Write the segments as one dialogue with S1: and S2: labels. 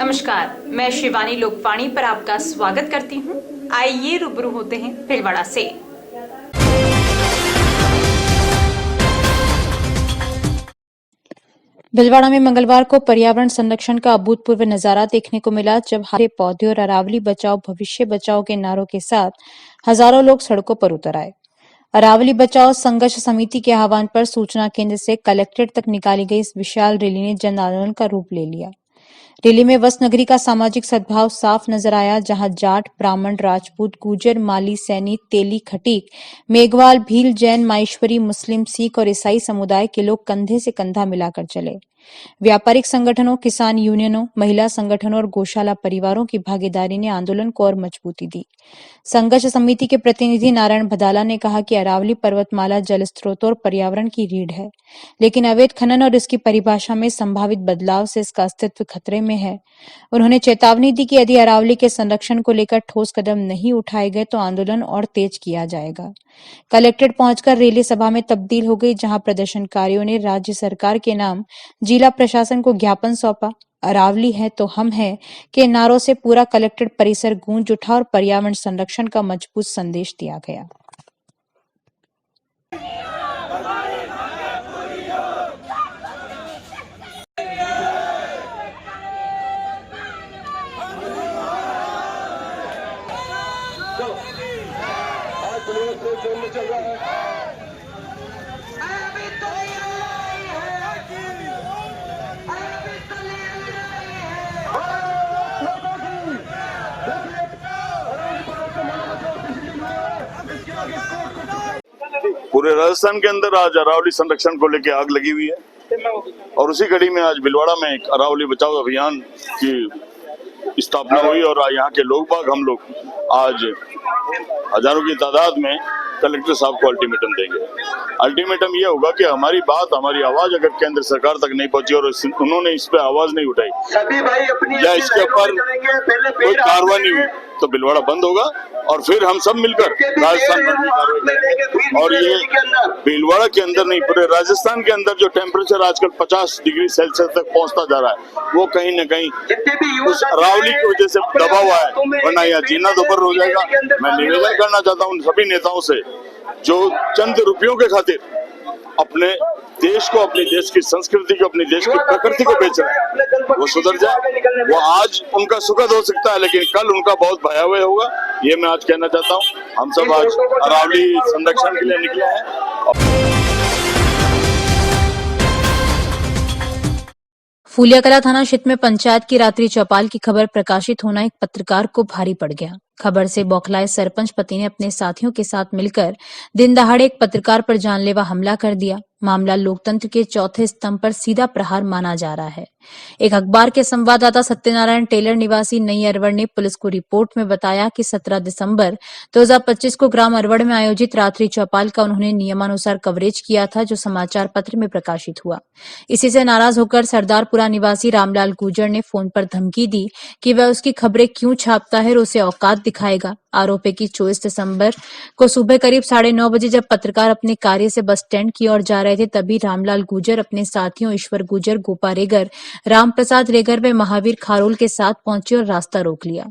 S1: नमस्कार, मैं शिवानी लोकवाणी पर आपका स्वागत करती हूं। आइए रूबरू होते हैं भीलवाड़ा से।
S2: भीलवाड़ा में मंगलवार को पर्यावरण संरक्षण का अभूतपूर्व नजारा देखने को मिला, जब हरे पौधे और अरावली बचाओ भविष्य बचाओ के नारों के साथ हजारों लोग सड़कों पर उतर आए। अरावली बचाओ संघर्ष समिति के आह्वान पर सूचना केंद्र से कलेक्ट्रेट तक निकाली गई इस विशाल रैली ने जन आंदोलन का रूप ले लिया। रैली में वस्त नगरी का सामाजिक सद्भाव साफ नजर आया, जहां जाट, ब्राह्मण, राजपूत, गुर्जर, माली, सैनी, तेली, खटीक, मेघवाल, भील, जैन, माहेश्वरी, मुस्लिम, सिख और ईसाई समुदाय के लोग कंधे से कंधा मिलाकर चले। व्यापारिक संगठनों, किसान यूनियनों, महिला संगठनों और गौशाला परिवारों की भागीदारी ने आंदोलन को और मजबूती दी। संघर्ष समिति के प्रतिनिधि नारायण भदाला ने कहा कि अरावली पर्वतमाला जल स्रोतों और पर्यावरण की रीढ़ है, लेकिन अवैध खनन और इसकी परिभाषा में संभावित बदलाव से इसका अस्तित्व खतरे में है। उन्होंने चेतावनी दी कि यदि अरावली के संरक्षण को लेकर ठोस कदम नहीं उठाए गए तो आंदोलन और तेज किया जाएगा। कलेक्ट्रेट पहुंचकर रैली सभा में तब्दील हो गई, जहां प्रदर्शनकारियों ने राज्य सरकार के नाम जिला प्रशासन को ज्ञापन सौंपा। अरावली है तो हम हैं के नारों से पूरा कलेक्ट्रेट परिसर गूंज उठा और पर्यावरण संरक्षण का मजबूत संदेश दिया गया।
S3: पूरे राजस्थान के अंदर आज अरावली संरक्षण को लेकर आग लगी हुई है और उसी कड़ी में आज भीलवाड़ा में एक अरावली बचाओ अभियान की स्थापना हुई और यहाँ के लोग बाग हम लोग आज हजारों की तादाद में कलेक्टर साहब को अल्टीमेटम देंगे। अल्टीमेटम ये होगा कि हमारी बात, हमारी आवाज अगर केंद्र सरकार तक नहीं पहुंची और उन्होंने इस पे आवाज नहीं उठाई या इसके ऊपर कोई कार्रवाई नहीं हुई तो भीलवाड़ा बंद होगा और फिर हम सब मिलकर राजस्थान पर भी कार्रवाई करेंगे। और ये भीलवाड़ा के अंदर नहीं, पूरे राजस्थान के अंदर जो टेम्परेचर आजकल 50 डिग्री सेल्सियस तक पहुंचता जा रहा है, वो कहीं न कहीं उस अरावली की वजह से दबा हुआ है, वरना यहाँ जीना दोपहर हो जाएगा। मैं निवेदन करना चाहता हूँ उन सभी नेताओं से जो चंद रुपयों के खातिर अपने देश को, अपने देश की संस्कृति को, अपने देश की प्रकृति को बेच रहे हैं, वो सुधर जाए। वो आज उनका सुखद हो सकता है लेकिन कल उनका बहुत भयावह होगा, ये मैं आज कहना चाहता हूँ। हम सब आज अरावली संरक्षण के लिए निकले हैं।
S2: फूलियाकला थाना क्षेत्र में पंचायत की रात्रि चौपाल की खबर प्रकाशित होना एक पत्रकार को भारी पड़ गया। खबर से बौखलाए सरपंच पति ने अपने साथियों के साथ मिलकर दिन दहाड़े एक पत्रकार पर जानलेवा हमला कर दिया। मामला लोकतंत्र के चौथे स्तंभ पर सीधा प्रहार माना जा रहा है। एक अखबार के संवाददाता सत्यनारायण टेलर निवासी नई अरवड़ ने पुलिस को रिपोर्ट में बताया कि 17 दिसंबर 2025 को ग्राम अरवड़ में आयोजित रात्रि चौपाल का उन्होंने नियमानुसार कवरेज किया था, जो समाचार पत्र में प्रकाशित हुआ। इसी से नाराज होकर सरदारपुरा निवासी रामलाल गुर्जर ने फोन पर धमकी दी कि वह उसकी खबरें क्यों छापता है और उसे औकात दिखाएगा। आरोप है कि 24 दिसंबर को सुबह करीब 9:30 बजे जब पत्रकार अपने कार्य से बस स्टैंड की ओर जा रहे थे, तभी रामलाल गुर्जर अपने साथियों ईश्वर गुर्जर, गोपा रेगर, रामप्रसाद रेगर व महावीर खारोल के साथ पहुंचे और रास्ता रोक लिया।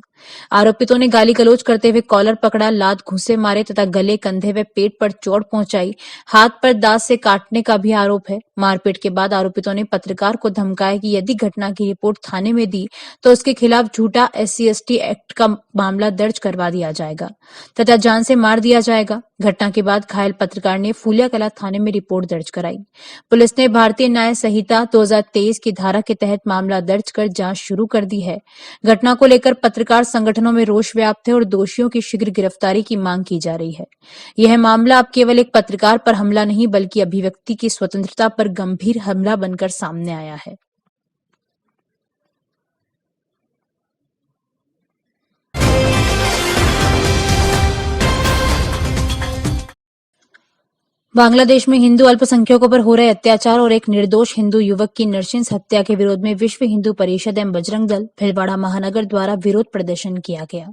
S2: आरोपितों ने गाली गलौज करते हुए कॉलर पकड़ा, लात घूंसे मारे तथा गले, कंधे व पेट पर चोट पहुंचाई। हाथ पर दांत से काटने का भी आरोप है। मारपीट के बाद आरोपितों ने पत्रकार को धमकाया कि यदि घटना की रिपोर्ट थाने में दी तो उसके खिलाफ झूठा SC/ST एक्ट का मामला दर्ज करवा दिया जाएगा तथा जान से मार दिया जाएगा। घटना के बाद घायल पत्रकार ने फूलियाकला थाने में रिपोर्ट दर्ज कराई। पुलिस ने भारतीय न्याय संहिता 2023 की धारा के तहत मामला दर्ज कर जांच शुरू कर दी है। घटना को लेकर पत्रकार संगठनों में रोष व्याप्त है और दोषियों की शीघ्र गिरफ्तारी की मांग की जा रही है। यह मामला अब केवल एक पत्रकार पर हमला नहीं बल्कि अभिव्यक्ति की स्वतंत्रता पर गंभीर हमला बनकर सामने आया है। बांग्लादेश में हिंदू अल्पसंख्यकों पर हो रहे अत्याचार और एक निर्दोष हिंदू युवक की नृशंस हत्या के विरोध में विश्व हिंदू परिषद एवं बजरंग दल भीलवाड़ा महानगर द्वारा विरोध प्रदर्शन किया गया।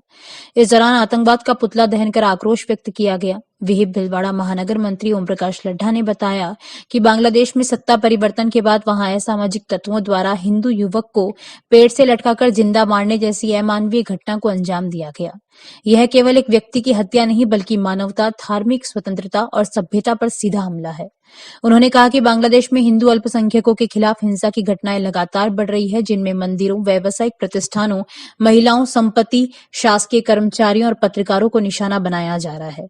S2: इस दौरान आतंकवाद का पुतला दहन कर आक्रोश व्यक्त किया गया। विहिप भीलवाड़ा महानगर मंत्री ओम प्रकाश लड्ढा ने बताया कि बांग्लादेश में सत्ता परिवर्तन के बाद वहां असामाजिक तत्वों द्वारा हिंदू युवक को पेड़ से लटकाकर जिंदा मारने जैसी अमानवीय घटना को अंजाम दिया गया। यह केवल एक व्यक्ति की हत्या नहीं बल्कि मानवता, धार्मिक स्वतंत्रता और सभ्यता पर सीधा हमला है। उन्होंने कहा कि बांग्लादेश में हिंदू अल्पसंख्यकों के खिलाफ हिंसा की घटनाएं लगातार बढ़ रही है, जिनमें मंदिरों, व्यावसायिक प्रतिष्ठानों, महिलाओं, संपत्ति, शासकीय कर्मचारियों और पत्रकारों को निशाना बनाया जा रहा है।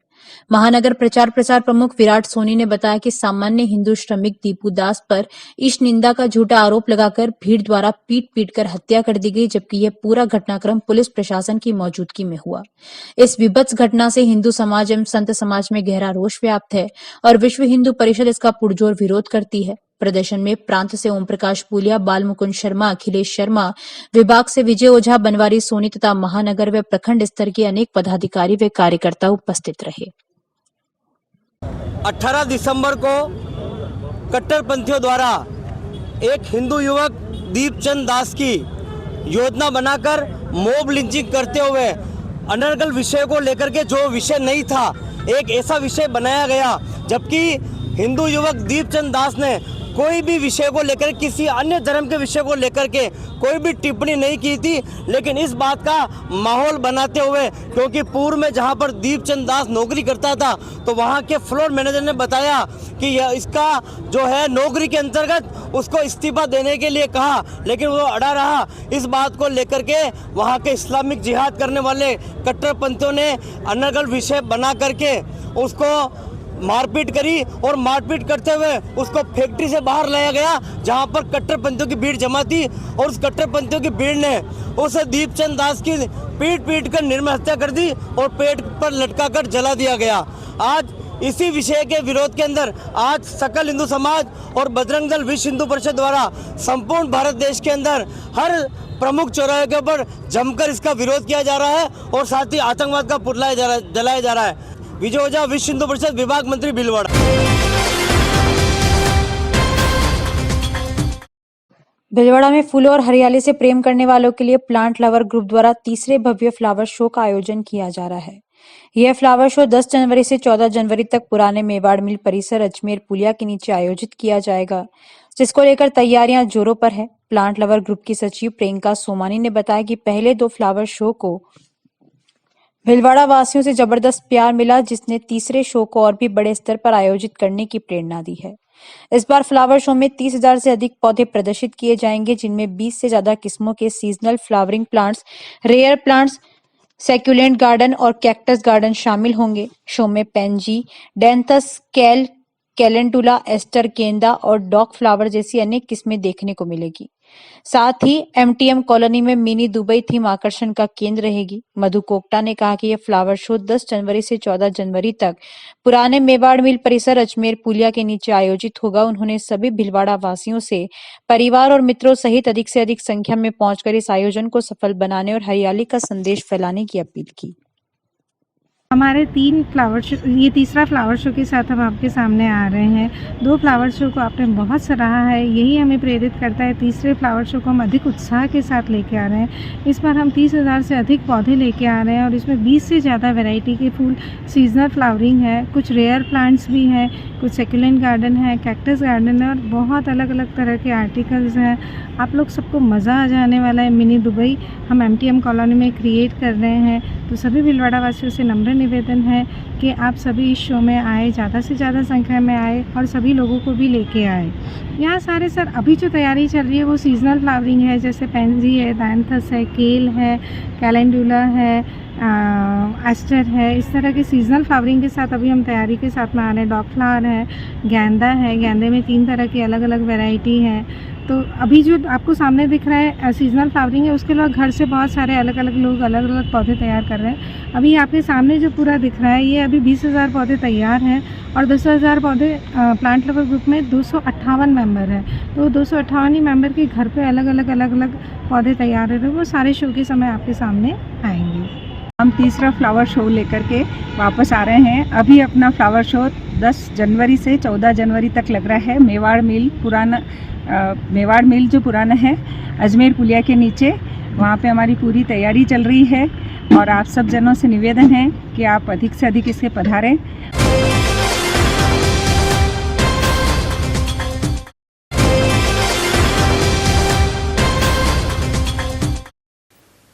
S2: महानगर प्रचार प्रसार प्रमुख विराट सोनी ने बताया कि सामान्य हिंदू श्रमिक दीपू दास पर ईश निंदा का झूठा आरोप लगाकर भीड़ द्वारा पीट कर हत्या कर दी गई, जबकि यह पूरा घटनाक्रम पुलिस प्रशासन की मौजूदगी में हुआ। इस विभत्स घटना से हिंदू समाज एवं संत समाज में गहरा रोष व्याप्त है और विश्व हिंदू परिषद इसका पुरजोर विरोध करती है। प्रदर्शन में प्रांत से ओम प्रकाश पुलिया, बाल मुकुंद शर्मा, अखिलेश शर्मा, विभाग से विजय ओझा, बनवारी सोनी तथा महानगर व प्रखंड स्तर के अनेक पदाधिकारी व कार्यकर्ता उपस्थित रहे।
S4: 18 दिसंबर को कट्टरपंथियों द्वारा एक हिंदू युवक दीपचंद दास की योजना बनाकर मॉब लिंचिंग करते हुए अनर्गल विषय को लेकर के, जो विषय नहीं था, एक ऐसा विषय बनाया गया, जबकि हिंदू युवक दीपचंद दास ने कोई भी विषय को लेकर, किसी अन्य धर्म के विषय को लेकर के कोई भी टिप्पणी नहीं की थी। लेकिन इस बात का माहौल बनाते हुए, क्योंकि पूर्व में जहां पर दीपचंद दास नौकरी करता था तो वहां के फ्लोर मैनेजर ने बताया कि यह इसका जो है नौकरी के अंतर्गत उसको इस्तीफा देने के लिए कहा, लेकिन वो अड़ा रहा। इस बात को लेकर के वहां के इस्लामिक जिहाद करने वाले कट्टरपंथियों ने अनर्गल विषय बना करके उसको मारपीट करी और मारपीट करते हुए उसको फैक्ट्री से बाहर लाया गया, जहां पर कट्टरपंथियों की भीड़ जमा थी, और उस कट्टरपंथियों की भीड़ ने उस दीपचंद दास की पीट कर निर्मम हत्या कर दी और पेट पर लटकाकर जला दिया गया। आज इसी विषय के विरोध के अंदर आज सकल हिंदू समाज और बजरंग दल विश्व हिंदू परिषद द्वारा संपूर्ण भारत देश के अंदर हर प्रमुख चौराहे के ऊपर जमकर इसका विरोध किया जा रहा है और साथ ही आतंकवाद का पुतला जलाया जा रहा है। विजय ओझा, विश्व हिंदू परिषद, विभाग मंत्री, भीलवाड़ा।
S2: भीलवाड़ा में फूलों और हरियाली से प्रेम करने वालों के लिए प्लांट लवर ग्रुप द्वारा तीसरे भव्य फ्लावर शो का आयोजन किया जा रहा है। यह फ्लावर शो 10 जनवरी से 14 जनवरी तक पुराने मेवाड़ मिल परिसर अजमेर पुलिया के नीचे आयोजित किया जाएगा, जिसको लेकर तैयारियां जोरों पर है। प्लांट लवर ग्रुप की सचिव प्रियंका सोमानी ने बताया कि पहले 2 फ्लावर शो को भीलवाड़ा वासियों से जबरदस्त प्यार मिला, जिसने तीसरे शो को और भी बड़े स्तर पर आयोजित करने की प्रेरणा दी है। इस बार फ्लावर शो में 30,000 से अधिक पौधे प्रदर्शित किए जाएंगे, जिनमें 20 से ज्यादा किस्मों के seasonal flowering plants, rare plants, succulent garden और कैक्टस गार्डन शामिल होंगे। शो में पेंजी, डेंथस, कैलेंडुला, एस्टर, गेंदा और डॉग फ्लावर जैसी अनेक किस्में देखने को मिलेगी। साथ ही एमटीएम कॉलोनी में मिनी दुबई थीम आकर्षण का केंद्र रहेगी। मधु कोकटा ने कहा कि यह फ्लावर शो 10 जनवरी से 14 जनवरी तक पुराने मेवाड़ मिल परिसर अजमेर पुलिया के नीचे आयोजित होगा। उन्होंने सभी भीलवाड़ा वासियों से परिवार और मित्रों सहित अधिक से अधिक संख्या में पहुंचकर इस आयोजन को सफल बनाने और हरियाली का संदेश फैलाने की अपील की।
S5: हमारे 3 फ्लावर शो, ये तीसरा फ्लावर शो के साथ हम आपके सामने आ रहे हैं। 2 फ्लावर शो को आपने बहुत सराहा है, यही हमें प्रेरित करता है। तीसरे फ्लावर शो को हम अधिक उत्साह के साथ लेके आ रहे हैं। इस बार हम 30,000 से अधिक पौधे लेके आ रहे हैं और इसमें 20 से ज़्यादा वैरायटी के फूल, सीजनल फ्लावरिंग है, कुछ रेयर प्लांट्स भी हैं, कुछ सेक्युलेंट गार्डन है, कैक्टस गार्डन है और बहुत अलग अलग तरह के आर्टिकल्स हैं। आप लोग सबको मज़ा आ जाने वाला है। मिनी दुबई हम एमटीएम कॉलोनी में क्रिएट कर रहे हैं, तो सभी भीलवाड़ा वासियों से नम्र निवेदन है कि आप सभी इस शो में आए, ज़्यादा से ज़्यादा संख्या में आए और सभी लोगों को भी लेके आए। यहाँ सारे सर अभी जो तैयारी चल रही है वो सीजनल फ्लावरिंग है, जैसे पेंजी है, डायंथस है, केल है, कैलेंडुला है, एस्टर है, इस तरह के सीजनल फ्लावरिंग के साथ अभी हम तैयारी के साथ में आ रहे हैं। डॉग फ्लावर है, गेंदा है, गेंदे में 3 तरह की अलग अलग वैरायटी है। तो अभी जो आपको सामने दिख रहा है सीजनल फ्लावरिंग है, उसके अलावा घर से बहुत सारे अलग अलग लोग अलग अलग पौधे तैयार कर रहे हैं। अभी आपके सामने जो पूरा दिख रहा है ये अभी 20,000 पौधे तैयार हैं और 10,000 पौधे प्लांट लवर ग्रुप में 258 मेंबर हैं। तो 258 ही मेंबर के घर पे अलग अलग पौधे तैयार हो रहे हैं, वो सारे शो के समय आपके सामने आएंगे।
S6: हम तीसरा फ्लावर शो लेकर के वापस आ रहे हैं। अभी अपना फ्लावर शो 10 जनवरी से 14 जनवरी तक लग रहा है। मेवाड़ मिल जो पुराना है अजमेर पुलिया के नीचे वहाँ पे हमारी पूरी तैयारी चल रही है और आप सब जनों से निवेदन है कि आप अधिक से अधिक इसके पधारें।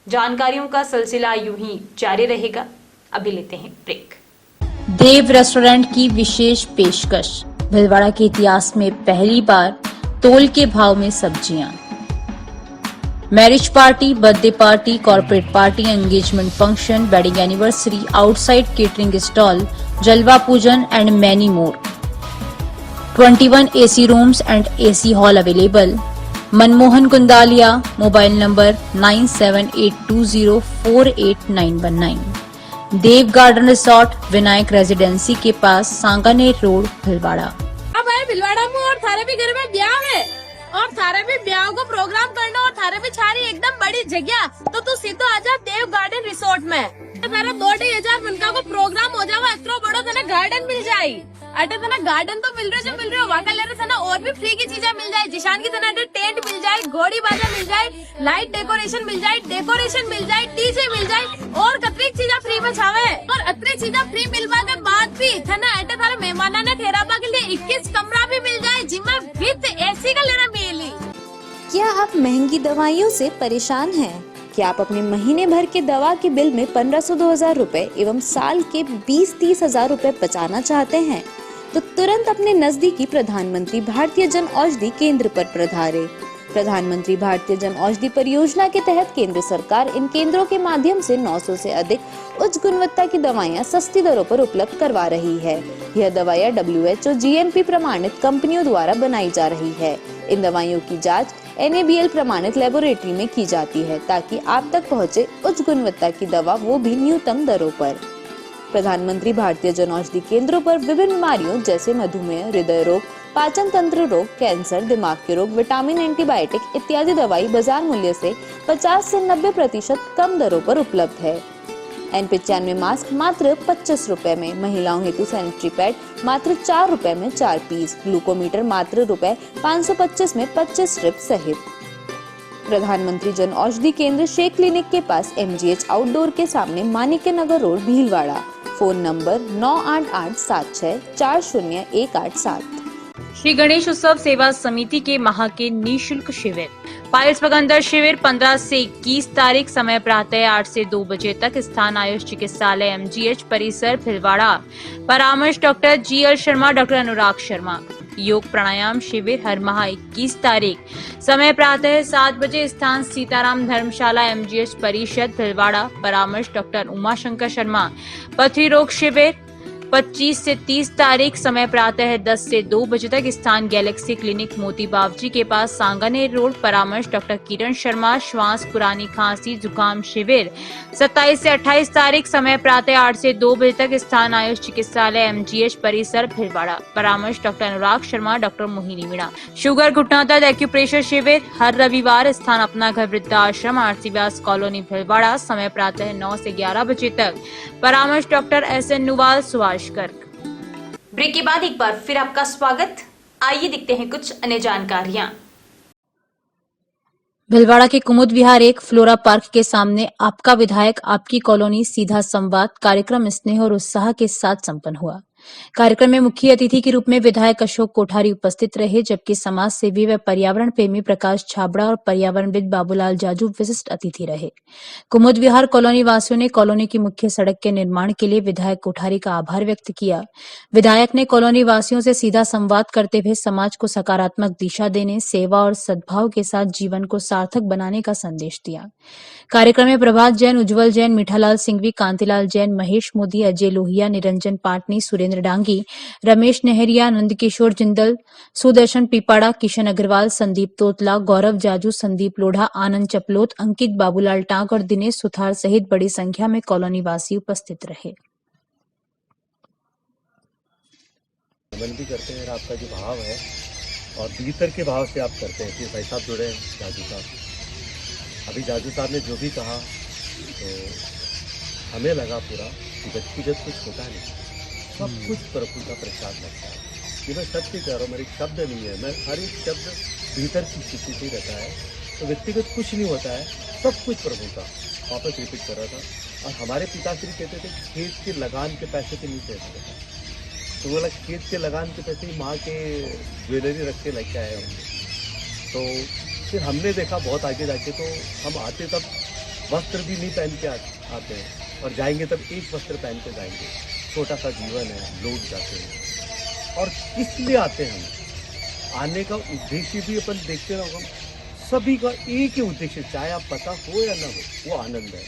S1: जानकारियों का सिलसिला यूं ही जारी रहेगा। अभी लेते हैं ब्रेक।
S2: देव रेस्टोरेंट की विशेष पेशकश। भीलवाड़ा के इतिहास में पहली बार तोल के भाव में सब्जियां। Marriage party, birthday party, corporate party, engagement function, wedding anniversary, outside catering stall, जलवा पूजन and many more. 21 AC rooms and AC hall available. Manmohan Kundaliya, mobile number 9782048919। Dev garden resort, Vinayak residency के पास, सांगानेर रोड, भीलवाड़ा।
S7: अब है भीलवाड़ा में और थारे भी घर में ब्याह है और थारे भी ब्याह को प्रोग्राम करना और थारे भी छारी एकदम बड़ी जगह, तो तू सीधो आजा देव गार्डन रिसोर्ट में। थारा 2-2,000 मनका को प्रोग्राम हो जावा, इतना बड़ा तना गार्डन मिल जाये। अटे तना गार्डन तो मिल रहे हो, वहाँ का ले रहे तना और भी फ्री की चीजें मिल जाए। जिशान की तना टेंट मिल जाए, घोड़ी बाजा मिल जाए, लाइट डेकोरेशन मिल जाए, डीजे मिल जाए और कतरी चीजें फ्री में छावे। और अतरी चीजें फ्री मिलवा के बाद भी तना अटे थारे मेहमाना ने ठहरावा के लिए 21 कमरा भी मिल जाए, जिसमें विद AC का लेना मिली।
S8: क्या आप महंगी दवाइयों से परेशान हैं? क्या आप अपने महीने भर के दवा के बिल में 1500-2000 रुपए एवं साल के 20-30 हजार रुपए बचाना चाहते हैं? तो तुरंत अपने नजदीकी प्रधानमंत्री भारतीय जन औषधि केंद्र पर पधारें। प्रधानमंत्री भारतीय जन औषधि परियोजना के तहत केंद्र सरकार इन केंद्रों के माध्यम से 900 से अधिक उच्च गुणवत्ता की दवाइयां सस्ती दरों पर उपलब्ध करवा रही है। यह दवाइयां WHO GMP प्रमाणित कंपनियों द्वारा बनाई जा रही है। इन दवाइयों की जांच NABL प्रमाणित लेबोरेटरी में की जाती है ताकि आप तक पहुंचे उच्च गुणवत्ता की दवा, वो भी न्यूनतम दरों पर। प्रधानमंत्री भारतीय जन औषधि केंद्रों पर विभिन्न बीमारियों जैसे मधुमेह, हृदय रोग, पाचन तंत्र रोग, कैंसर, दिमाग के रोग, विटामिन, एंटीबायोटिक इत्यादि दवाई बाजार मूल्य से 50 से 90% कम दरों पर उपलब्ध है। N95 मास्क मात्र 25 रुपए में, महिलाओं हेतु सैनिटरी पैड मात्र 4 रुपए में 4 पीस, ग्लूकोमीटर मात्र ₹525 में 25 स्ट्रिप सहित। प्रधानमंत्री जन औषधि केंद्र शेख क्लिनिक के पास MGH आउटडोर के सामने, Manikya Nagar road, Bhilwara. Phone number 9887640187।
S2: Shri Ganesh Utsav Seva समिति के माह के निःशुल्क शिविर। पाइल्स पगंदर शिविर 15 से 21 तारीख, समय प्रातः 8 से 2 बजे तक, स्थान आयुष चिकित्सालय MGH परिसर, भीलवाड़ा। परामर्श doctor GL Sharma, doctor Anurag Sharma. योग प्राणायाम शिविर हर माह 21 तारीख, समय प्रातः 7 बजे, स्थान सीताराम धर्मशाला MGH परिषद, भीलवाड़ा। परामर्श डॉक्टर उमाशंकर शर्मा। पथरी रोग शिविर 25 से 30 तारीख, समय प्रातः 10 से 2 बजे तक, स्थान गैलेक्सी क्लिनिक मोती बावजी के पास, सांगानेर रोड। परामर्श डॉक्टर किरण शर्मा। श्वास, पुरानी खांसी, जुकाम शिविर 27 से 28 तारीख, समय प्रातः 8 से 2 बजे तक, स्थान आयुष चिकित्सालय MGH परिसर, भीलवाड़ा। परामर्श doctor Anurag Sharma, doctor Mohini Meena. Sugar घुटना दर्द एक्यूप्रेशर शिविर हर रविवार, स्थान अपना घर वृद्धाश्रम, RC व्यास कॉलोनी, भीलवाड़ा। समय प्रातः 9 से 11 बजे तक। परामर्श doctor SN Nuwal, Subhash Garg.
S1: Break के बाद एक बार फिर आपका स्वागत। आइए देखते हैं कुछ अन्य जानकारियां।
S2: भीलवाड़ा के कुमुद विहार एक फ्लोरा पार्क के सामने आपका विधायक आपकी कॉलोनी सीधा संवाद कार्यक्रम स्नेह और उत्साह के साथ संपन्न हुआ। कार्यक्रम में मुख्य अतिथि के रूप में विधायक अशोक कोठारी उपस्थित रहे, जबकि समाज सेवी व पर्यावरण प्रेमी प्रकाश छाबड़ा और पर्यावरणविद बाबूलाल जाजू विशिष्ट अतिथि रहे। कुमुद विहार कॉलोनी वासियों ने कॉलोनी की मुख्य सड़क के निर्माण के लिए विधायक कोठारी का आभार व्यक्त किया। विधायक ने कॉलोनी वासियों से सीधा संवाद करते हुए समाज को सकारात्मक दिशा देने, सेवा और सद्भाव के साथ जीवन को सार्थक बनाने का संदेश दिया। कार्यक्रम में प्रभात जैन, उज्जवल जैन, मीठालाल सिंघवी, कांतिलाल जैन, महेश मोदी, अजय लोहिया, निरंजन पाटनी, सुरेंद्र डांगी, रमेश नेहरिया, नंदकिशोर जिंदल, सुदर्शन पीपाड़ा, किशन अग्रवाल, संदीप तोतला, गौरव जाजू, संदीप लोढ़ा, आनंद चपलोत, अंकित, बाबूलाल टांग और दिनेश सुथार सहित बड़ी संख्या में कॉलोनी वासी उपस्थित रहे।
S9: विनती करते हैं, आपका जो भाव है और भीतर के भाव से आप करते हैं कि भाई साहब जुड़े हैं जाजू साहब। अभी जाजू साहब ने जो भी कहा तो हमें लगा पूरा कि व्यक्तिगत कुछ होता नहीं, सब कुछ प्रभु का प्रसाद लगता है। कि मैं सच ही कह रहा हूँ, मेरी शब्द नहीं है, मैं हर एक शब्द भीतर की स्थिति से रहता है। तो व्यक्तिगत कुछ नहीं होता है, सब कुछ प्रभु का, वापस रिपीट कर रहा था। और हमारे पिताश्री कहते थे खेत के लगान के पैसे के नीचे रहते थे, तो बोला खेत के लगान के पैसे ही माँ के ज्वेलरी रख के लेके आए होंगे। तो फिर हमने देखा बहुत आगे जाके, तो हम आते तब वस्त्र भी नहीं पहन के आते हैं, और जाएंगे तब एक वस्त्र पहन के जाएंगे। छोटा सा जीवन है, लोग जाते हैं। और किस लिए आते हैं हम, आने का उद्देश्य भी अपन देखते ना, हम सभी का एक ही उद्देश्य, चाहे आप पता हो या ना हो, वो आनंद है।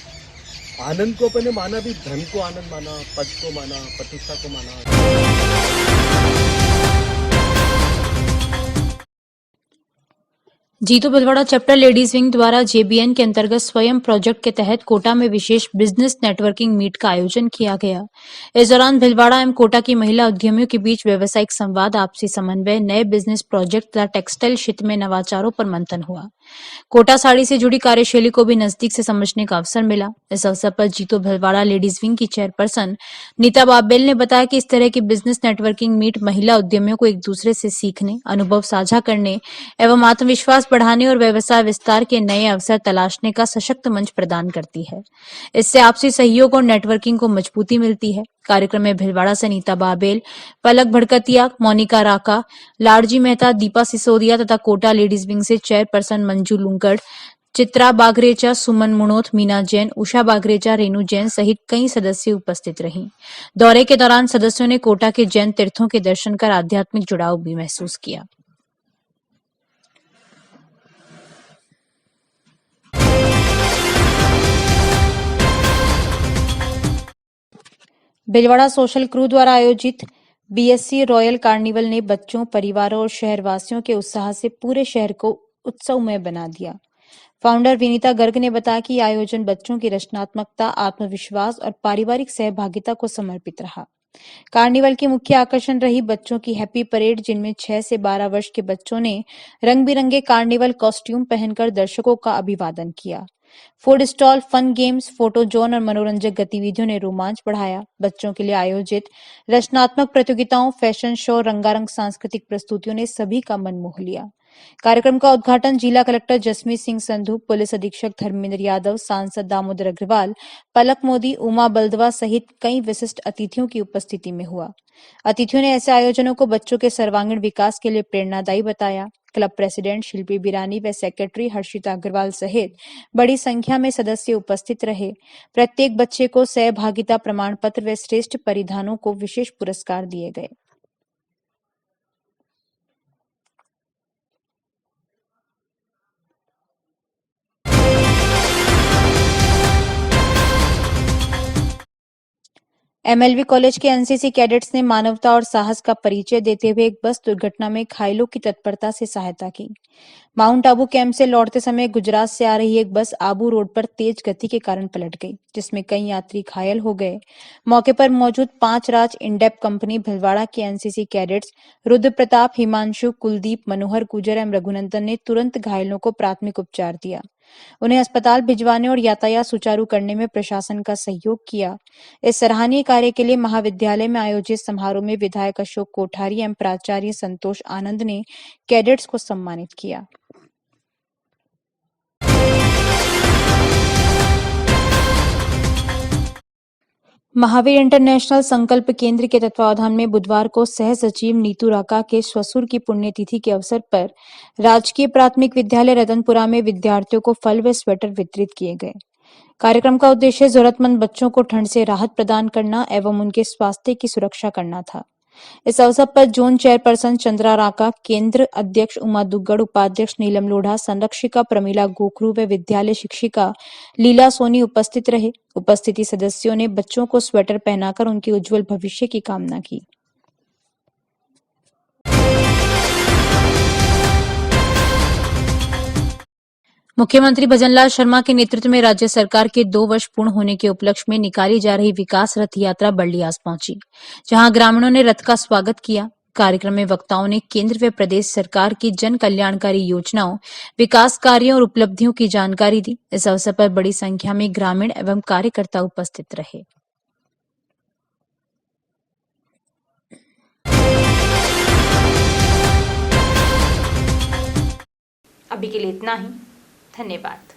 S9: आनंद को अपन ने माना भी, धन को आनंद माना, पद को माना, प्रतिष्ठा को माना।
S2: Jitu Bhilwara chapter ladies wing द्वारा जेबीएन के अंतर्गत स्वयं प्रोजेक्ट के तहत कोटा में विशेष बिजनेस नेटवर्किंग मीट का आयोजन किया गया। इस दौरान भिलवाड़ा एवं कोटा की महिला उद्यमियों के बीच व्यावसायिक संवाद, आपसी समन्वय, नए बिजनेस प्रोजेक्ट तथा टेक्सटाइल क्षेत्र में नवाचारों पर मंथन हुआ। कोटा साड़ी से जुड़ी कार्यशैली को भी नजदीक से समझने का अवसर मिला। इस अवसर पर जीतू भिलवाड़ा लेडीज विंग की चेयरपर्सन नीता बाबेल ने बताया कि इस तरह की बिजनेस नेटवर्किंग मीट महिला उद्यमियों को एक दूसरे से सीखने, अनुभव साझा करने एवं आत्मविश्वास बढ़ाने और व्यवसाय विस्तार के नए अवसर तलाशने का सशक्त मंच प्रदान करती है। इससे आपसी सहयोग और नेटवर्किंग को मजबूती मिलती है। कार्यक्रम में भिलवाड़ा से नीता बाबेल, पलक भड़कतिया, मोनिका राका, लाडजी मेहता, दीपा सिसोदिया तथा कोटा लेडीज विंग से चेयरपर्सन मंजू लुंकड़, चित्रा बागरेचा, सुमन मुनोथ, मीना जैन, उषा बागरेचा, रेणु जैन सहित कई सदस्य उपस्थित रहीं। दौरे के दौरान सदस्यों ने कोटा के जैन तीर्थों के दर्शन कर आध्यात्मिक जुड़ाव भी महसूस किया। भिलवाड़ा सोशल क्रू द्वारा आयोजित बीएससी रॉयल कार्निवल ने बच्चों, परिवारों और शहरवासियों के उत्साह से पूरे शहर को उत्सवमय बना दिया। फाउंडर विनीता गर्ग ने बताया कि यह आयोजन बच्चों की रचनात्मकता, आत्मविश्वास और पारिवारिक सहभागिता को समर्पित रहा। कार्निवल की मुख्य आकर्षण रही बच्चों की हैप्पी परेड, जिनमें 6 से 12 वर्ष के बच्चों ने रंग बिरंगे कार्निवल कॉस्ट्यूम पहनकर दर्शकों का अभिवादन किया। Food stall, fun games, photo zone और मनोरंजक गतिविधियों ने रोमांच बढ़ाया। बच्चों के लिए आयोजित रचनात्मक प्रतियोगिताओं, फैशन शो, रंगारंग सांस्कृतिक प्रस्तुतियों ने सभी का मन मोह लिया। कार्यक्रम का उद्घाटन जिला कलेक्टर जसमीत सिंह संधू, पुलिस अधीक्षक धर्मेंद्र यादव, सांसद दामोदर अग्रवाल, पलक मोदी, उमा बल्दवा सहित कई विशिष्ट अतिथियों की उपस्थिति में हुआ। अतिथियों ने ऐसे आयोजनों को बच्चों के सर्वांगीण विकास के लिए प्रेरणादायी बताया। क्लब प्रेसिडेंट शिल्पी बिरानी व सेक्रेटरी हर्षिता अग्रवाल सहित बड़ी संख्या में सदस्य उपस्थित रहे। प्रत्येक बच्चे को सहभागिता प्रमाण पत्र व श्रेष्ठ परिधानों को विशेष पुरस्कार दिए गए। एमएलवी कॉलेज के एनसीसी कैडेट्स ने मानवता और साहस का परिचय देते हुए एक बस दुर्घटना में घायलों की तत्परता से सहायता की। माउंट आबू कैंप से लौटते समय गुजरात से आ रही एक बस आबू रोड पर तेज गति के कारण पलट गई, जिसमें कई यात्री घायल हो गए। मौके पर मौजूद 5 राज इंडेप कंपनी भिलवाड़ा के एनसीसी कैडेट्स रुद्र प्रताप, हिमांशु, कुलदीप, मनोहर गुजर एवं रघुनंदन ने तुरंत घायलों को प्राथमिक उपचार दिया। उन्हें अस्पताल भिजवाने और यातायात सुचारू करने में प्रशासन का सहयोग किया। इस सराहनीय कार्य के लिए महाविद्यालय में आयोजित समारोह में विधायक अशोक कोठारी एवं प्राचार्य संतोष आनंद ने कैडेट्स को सम्मानित किया। महावीर इंटरनेशनल संकल्प केंद्र के तत्वावधान में बुधवार को सह सचिव नीतू राका के ससुर की पुण्यतिथि के अवसर पर राजकीय प्राथमिक विद्यालय रतनपुरा में विद्यार्थियों को फल व स्वेटर वितरित किए गए। कार्यक्रम का उद्देश्य जरूरतमंद बच्चों को ठंड से राहत प्रदान करना एवं उनके स्वास्थ्य की सुरक्षा करना था। इस अवसर पर जोन चेयरपर्सन चंद्रा राका, केंद्र अध्यक्ष उमा दुग्गड़, उपाध्यक्ष नीलम लोढ़ा, संरक्षिका प्रमिला गोखरू व विद्यालय शिक्षिका लीला सोनी उपस्थित रहे। उपस्थिति सदस्यों ने बच्चों को स्वेटर पहनाकर उनके उज्जवल भविष्य की कामना की। मुख्यमंत्री भजनलाल शर्मा के नेतृत्व में राज्य सरकार के 2 वर्ष पूर्ण होने के उपलक्ष्य में निकाली जा रही विकास रथ यात्रा बल्लियास पहुंची, जहां ग्रामीणों ने रथ का स्वागत किया। कार्यक्रम में वक्ताओं ने केंद्र व प्रदेश सरकार की जन कल्याणकारी योजनाओं, विकास कार्यों और उपलब्धियों की जानकारी दी। इस अवसर पर बड़ी संख्या में ग्रामीण एवं कार्यकर्ता उपस्थित रहे।
S1: अभी के लिए इतना ही। धन्यवाद।